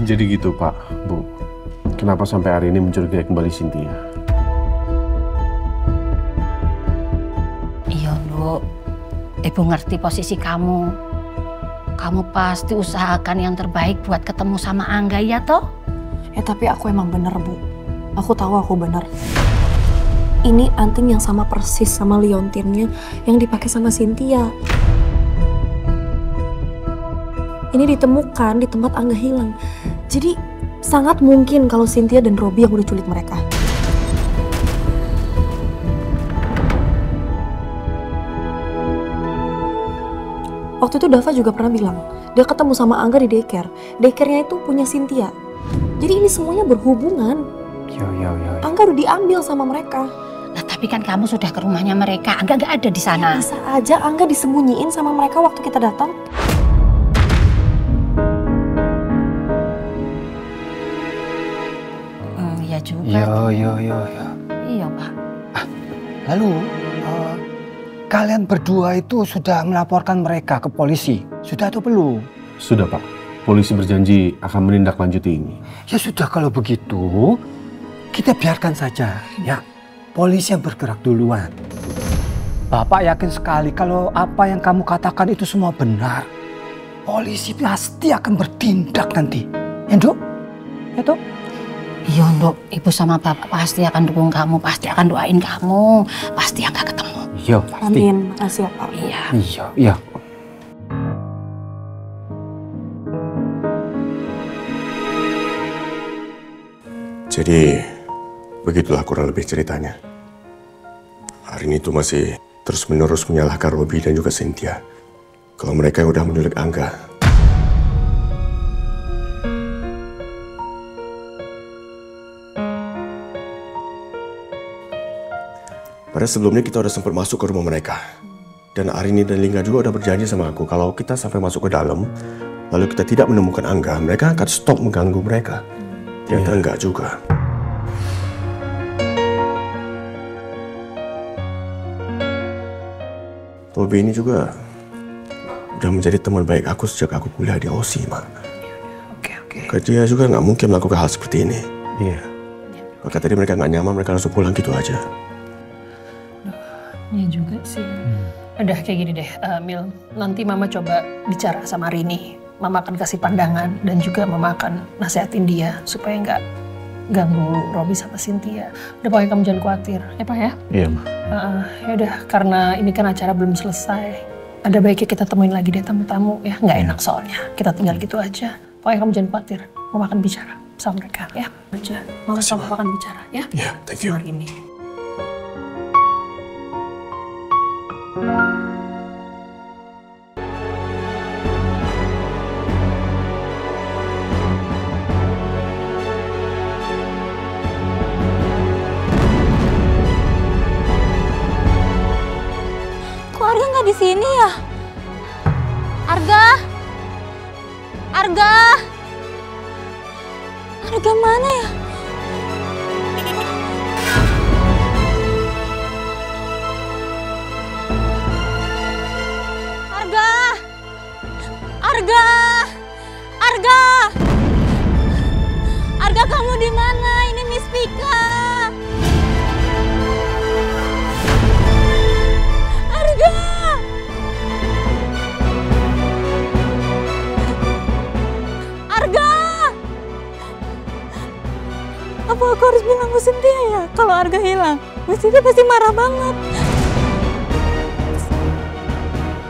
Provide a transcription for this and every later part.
Jadi gitu Pak, Bu. Kenapa sampai hari ini mencurigai kembali Cynthia? Iya, Nduk. Ibu ngerti posisi kamu. Kamu pasti usahakan yang terbaik buat ketemu sama Angga, ya toh? Ya tapi aku emang bener, Bu. Aku tahu aku bener. Ini anting yang sama persis sama liontinnya yang dipakai sama Cynthia. Ini ditemukan di tempat Angga hilang. Jadi sangat mungkin kalau Cynthia dan Robi yang udah culik mereka. Waktu itu Dava juga pernah bilang, dia ketemu sama Angga di daycare. Daycare-nya itu punya Cynthia. Jadi ini semuanya berhubungan. Yo. Angga udah diambil sama mereka. Nah, tapi kan kamu sudah ke rumahnya mereka. Angga nggak ada di sana. Bisa aja Angga disembunyiin sama mereka waktu kita datang. Iya juga. Yo. Iya, Pak. Lalu kalian berdua itu sudah melaporkan mereka ke polisi? Sudah atau belum? Sudah Pak. Polisi berjanji akan menindaklanjuti ini. Ya sudah, kalau begitu kita biarkan saja ya. Polisi yang bergerak duluan. Bapak yakin sekali kalau apa yang kamu katakan itu semua benar. Polisi pasti akan bertindak nanti. Ya, Nduk? Ya, toh? Iya, Nduk. Ibu sama Bapak pasti akan dukung kamu. Pasti akan doain kamu. Pasti Angga ketemu. Iya, pasti. Amin, makasih ya Pak. Iya. Iya. Jadi, begitulah kurang lebih ceritanya. Arini itu masih terus-menerus menyalahkan Robi dan juga Cynthia. Kalau mereka yang udah menculik Angga. Padahal sebelumnya kita udah sempat masuk ke rumah mereka. Dan Arini dan Lingga juga udah berjanji sama aku kalau kita sampai masuk ke dalam, lalu kita tidak menemukan Angga, mereka akan stop mengganggu mereka. Ternyata enggak juga. Robi ini juga udah menjadi teman baik aku sejak aku kuliah di OSI, Mak. Oke. Dia juga nggak mungkin melakukan hal seperti ini. Iya. Maka tadi mereka nggak nyaman, mereka langsung pulang gitu aja. Iya juga sih. Udah kayak gini deh, Mil. Nanti Mama coba bicara sama Rini. Mama akan kasih pandangan dan juga Mama akan nasihatin dia supaya nggak ganggu Robi sama Cynthia. Udah, pokoknya kamu jangan khawatir, ya Pak ya? Iya, Ma. Ya udah, karena ini kan acara belum selesai. Ada baiknya kita temuin lagi deh tamu-tamu ya. Nggak enak soalnya. Kita tinggal gitu aja. Pokoknya kamu jangan khawatir. Mama akan bicara sama mereka ya. Aja. Mama sama Papa akan bicara ya. Iya, thank you. Hari ini. Kok Arga nggak di sini ya? Arga? Arga mana ya? Arga kamu di mana? Ini Miss Pika. Apa aku harus bilang Bu Cynthia ya kalau Arga hilang? Bu Cynthia pasti marah banget.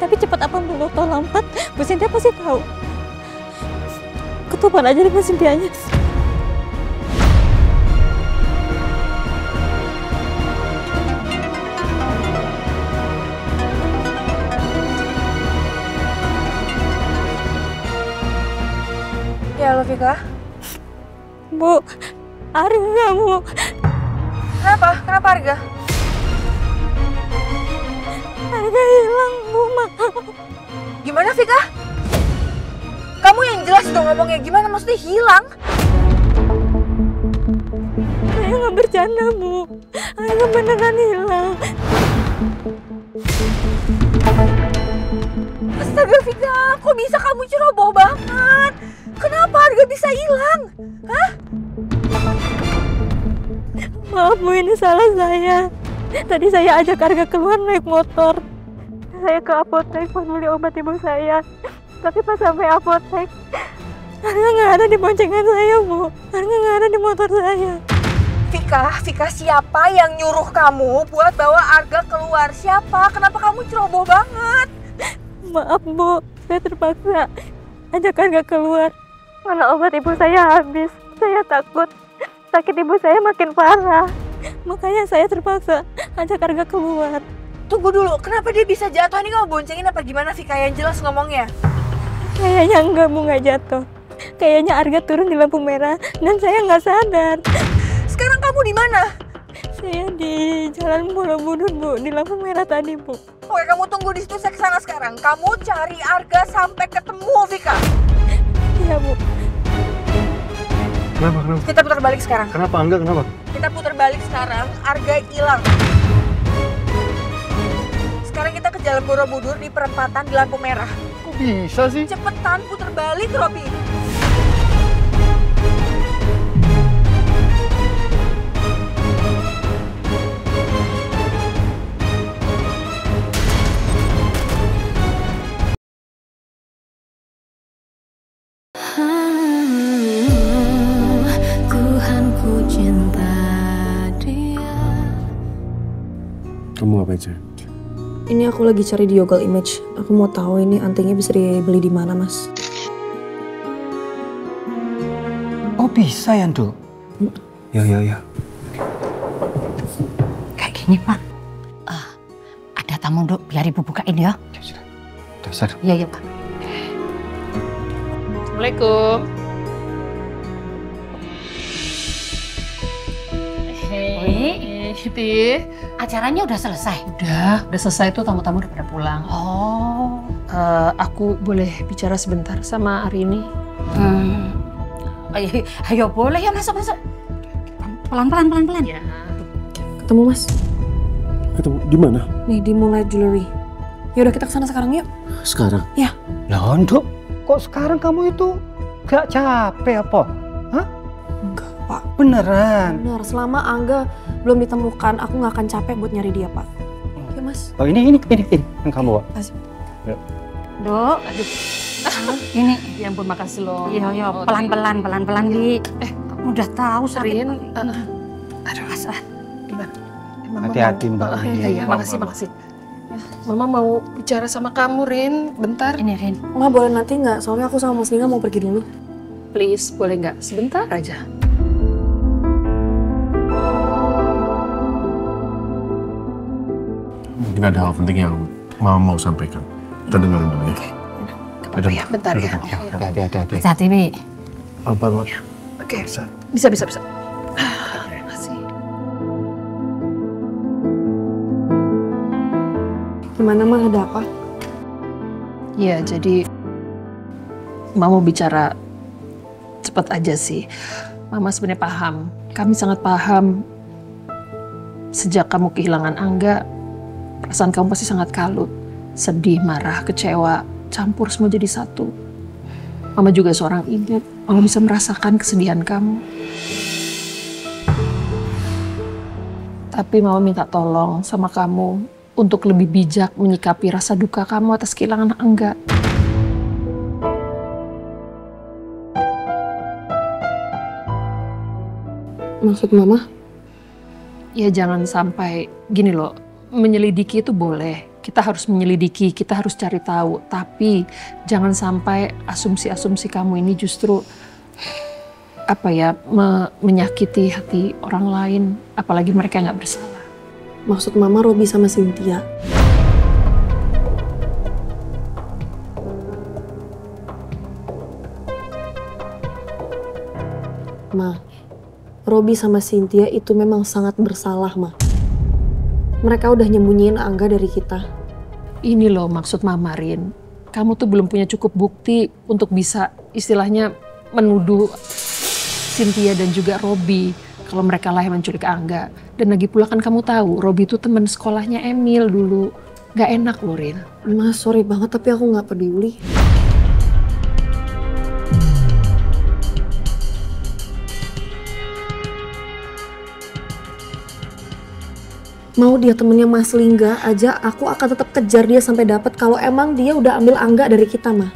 Tapi cepat apapun atau lambat, Bu Cynthia pasti tahu. Ketupan aja deh Bu Cynthia-nya. Ya halo Vika. Bu, Arga Bu. Kenapa Arga? Arga hilang Bu, Ma. Gimana Vika? Kamu yang jelas dong ngomongnya, gimana maksudnya hilang? Saya nggak bercanda Bu. Arga beneran hilang. Astaga Vika, kok bisa kamu ceroboh banget? Kenapa Arga bisa hilang? Hah? Maaf Bu, ini salah saya. Tadi saya ajak Arga keluar naik motor. Saya ke apotek buat beli obat ibu saya. Tapi pas sampai apotek, Arga nggak ada di boncengan saya, Bu. Arga nggak ada di motor saya. Vika, siapa yang nyuruh kamu buat bawa Arga keluar? Siapa? Kenapa kamu ceroboh banget? Maaf Bu, saya terpaksa ajak Arga keluar. Mana obat ibu saya habis. Saya takut sakit ibu saya makin parah. Makanya saya terpaksa ajak Arga keluar. Tunggu dulu, kenapa dia bisa jatuh? Ini kamu boncengin apa gimana, Vika? Yang jelas ngomongnya. Kayaknya enggak Bu, nggak jatuh. Kayaknya Arga turun di lampu merah dan saya nggak sadar. Sekarang kamu di mana? Saya di Jalan Borobudur Bu, di lampu merah tadi Bu. Oke, kamu tunggu di situ, saya kesana sekarang. Kamu cari Arga sampai ketemu, Vika. Iya Bu. Kenapa? Kita putar balik sekarang. Kenapa? Enggak, kenapa? Kita putar balik sekarang, Arga hilang. Sekarang kita ke Jalan Borobudur di perempatan di lampu merah. Kok bisa sih? Cepetan putar balik, Robi. Kamu ngapain sih? Ini aku lagi cari di Google Image. Aku mau tahu ini antingnya bisa dibeli di mana, Mas. Oh bisa ya, Nduk? Ya. Kayak gini, Pak. Ada tamu, Dok. Biar Ibu bukain ya. Ya sudah. Dasar. Iya, Pak. Assalamualaikum. Hei, Acaranya udah selesai? udah selesai tuh, tamu-tamu udah pada pulang. Oh. Aku boleh bicara sebentar sama Arini? Ayo boleh ya, masuk. Pelan-pelan. Ya. Ketemu, Mas. Ketemu di mana? Nih, di Moonlight Jewelry. Ya udah, kita kesana sekarang yuk. Sekarang. Lah, Nduk, kok sekarang kamu itu gak capek apa? Hah? Enggak, Pak. Beneran? Benar, selama Angga belum ditemukan, aku nggak akan capek buat nyari dia, Pak. Oke, Mas. Oh ini yang kamu bawa. Dok, aduh. Ini. Ya ampun, makasih loh. Iya, pelan-pelan, Li. Udah tahu Rin, Aduh, asal. gimana? Hati-hati, Mbak. Iya, makasih. Mama mau bicara sama kamu, Rin. Bentar. Ini, Rin. Ma, boleh nanti nggak? Soalnya aku sama Mas Ningga mau pergi dulu. Please, boleh nggak? Sebentar aja. Mungkin ada hal penting yang Mama mau sampaikan. Kita dengerin dulu ya. Apa ya? Bentar ya. Hati-hati. Hati-hati, Bi. Apa? Oke. Bisa. Makasih. Gimana, Ma? Ada apa? Ya, jadi Mama mau bicara cepat aja sih. Mama sebenarnya paham. Kami sangat paham. Sejak kamu kehilangan Angga, perasaan kamu pasti sangat kalut. Sedih, marah, kecewa, campur semua jadi satu. Mama juga seorang ibu. Mama bisa merasakan kesedihan kamu. Tapi Mama minta tolong sama kamu untuk lebih bijak menyikapi rasa duka kamu atas kehilangan Angga. Maksud Mama? Ya jangan sampai gini loh, menyelidiki itu boleh. Kita harus menyelidiki, kita harus cari tahu. Tapi jangan sampai asumsi-asumsi kamu ini justru menyakiti hati orang lain, apalagi mereka nggak bersalah. Maksud Mama Robi sama Cynthia? Ma, Robi sama Cynthia itu memang sangat bersalah, Ma. Mereka udah nyembunyiin Angga dari kita. Ini loh maksud Mama, Rin. Kamu tuh belum punya cukup bukti untuk bisa istilahnya menuduh Cynthia dan juga Robi kalau mereka lah yang menculik Angga. Dan lagi pula kan kamu tahu, Robi itu teman sekolahnya Emil dulu. Gak enak loh, Rin. Ma, sorry banget tapi aku nggak peduli. Mau dia temennya Mas Lingga aja, aku akan tetap kejar dia sampai dapat kalau emang dia udah ambil Angga dari kita, Ma.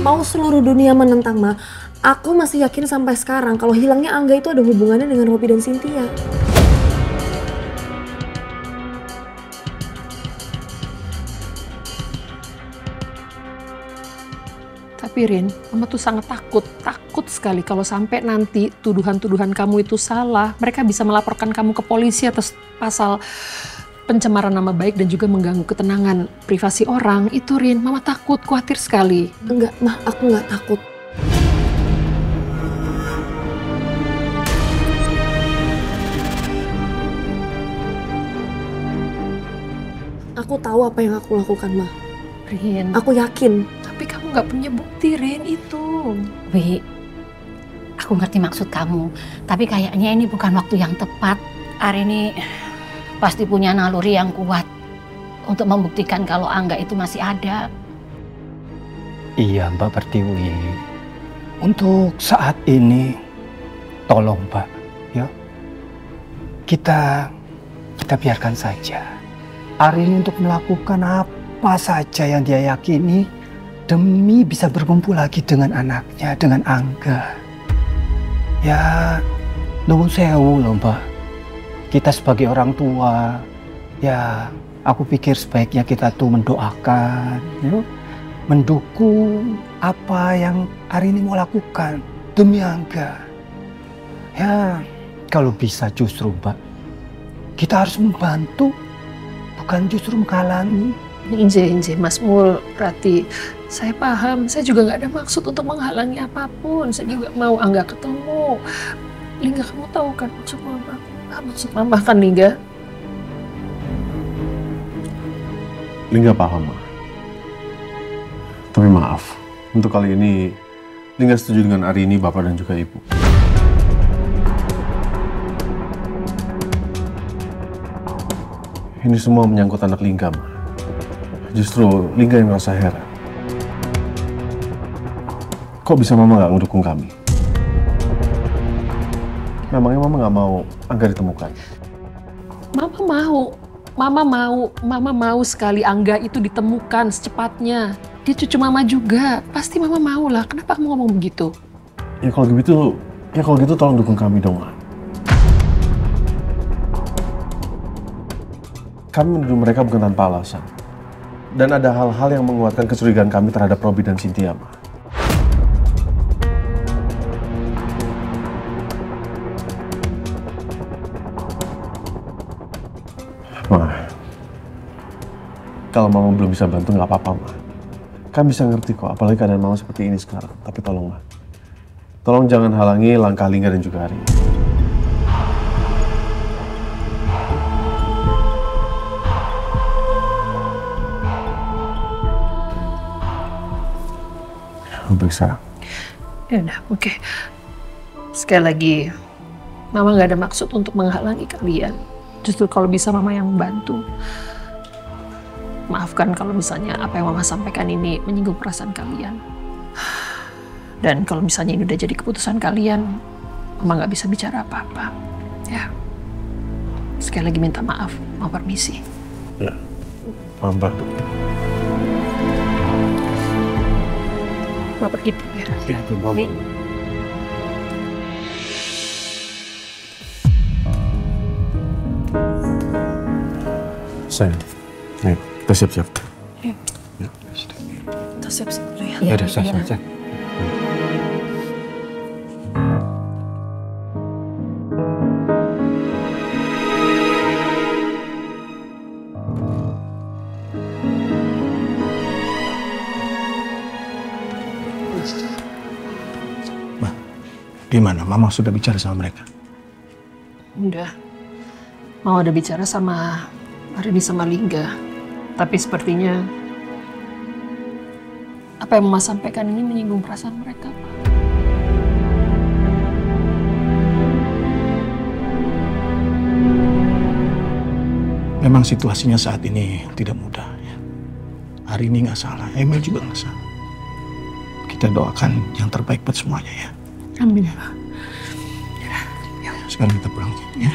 Mau seluruh dunia menentang, Ma. Aku masih yakin sampai sekarang kalau hilangnya Angga itu ada hubungannya dengan Robi dan Cynthia. Tapi Rin, Mama tuh sangat takut sekali kalau sampai nanti tuduhan-tuduhan kamu itu salah. Mereka bisa melaporkan kamu ke polisi atas pasal pencemaran nama baik dan juga mengganggu ketenangan privasi orang. Itu Rin, Mama takut, khawatir sekali. Enggak, Ma, aku nggak takut. Aku tahu apa yang aku lakukan, Ma. Rin, Aku yakin. tapi kamu nggak punya bukti, Rin, itu. Wi, aku ngerti maksud kamu. Tapi kayaknya ini bukan waktu yang tepat. Arini pasti punya naluri yang kuat untuk membuktikan kalau Angga itu masih ada. Iya, Mbak Pertiwi. Untuk saat ini, tolong Mbak, ya. Kita biarkan saja Arini untuk melakukan apa saja yang dia yakini demi bisa berkumpul lagi dengan anaknya, dengan Angga. Ya, nuwun sewu loh Mbak. Kita sebagai orang tua, ya aku pikir sebaiknya kita tuh mendoakan, ya, mendukung apa yang Arini mau lakukan demi Angga. Ya, kalau bisa justru Mbak, kita harus membantu, bukan justru menghalangi. Inje, Mas Mul, Rati, saya paham. Saya juga nggak ada maksud untuk menghalangi apapun. Saya juga mau Angga ketemu. Lingga, kamu tahu kan maksud Mama? Maksud Mama kan, Lingga? Lingga paham, Ma. Tapi maaf, untuk kali ini Lingga setuju dengan Arini, Bapak dan juga Ibu. Ini semua menyangkut anak Lingga, Ma. Justru Lingga yang merasa heran. Kok bisa Mama nggak ngedukung kami? Memangnya Mama nggak mau Angga ditemukan? Mama mau sekali Angga itu ditemukan secepatnya. Dia cucu Mama juga, pasti Mama mau lah. Kenapa kamu ngomong begitu? Ya kalau gitu tolong dukung kami dong, Ma. Kami menuduh mereka bukan tanpa alasan. Dan ada hal-hal yang menguatkan kecurigaan kami terhadap Robi dan Cynthia, Ma. Ma, kalau Mama belum bisa bantu nggak apa-apa, Ma. Kami bisa ngerti kok, apalagi keadaan Mama seperti ini sekarang. Tapi tolong, Ma. Tolong jangan halangi langkah Lingga dan juga Arini. Baik, sayang. Ya udah, oke. Sekali lagi, Mama nggak ada maksud untuk menghalangi kalian. Justru kalau bisa Mama yang membantu. Maafkan kalau misalnya apa yang Mama sampaikan ini menyinggung perasaan kalian. Dan kalau misalnya ini udah jadi keputusan kalian, Mama nggak bisa bicara apa-apa. Ya. Sekali lagi minta maaf, mau permisi. Ya, Mama bantu. Mama pergi dulu ya. Mama. Sayang, ayo kita siap-siap. Kita siap-siap dulu ya. Ya udah, saya. Gimana? Mama sudah bicara sama mereka? Udah. Mau ada bicara sama Arini sama Lingga. Tapi sepertinya apa yang Mama sampaikan ini menyinggung perasaan mereka, Pak. Memang situasinya saat ini tidak mudah. Ya. Arini nggak salah, Emil juga nggak salah. Kita doakan yang terbaik buat semuanya ya. Amin. Sekarang kita pulang ya.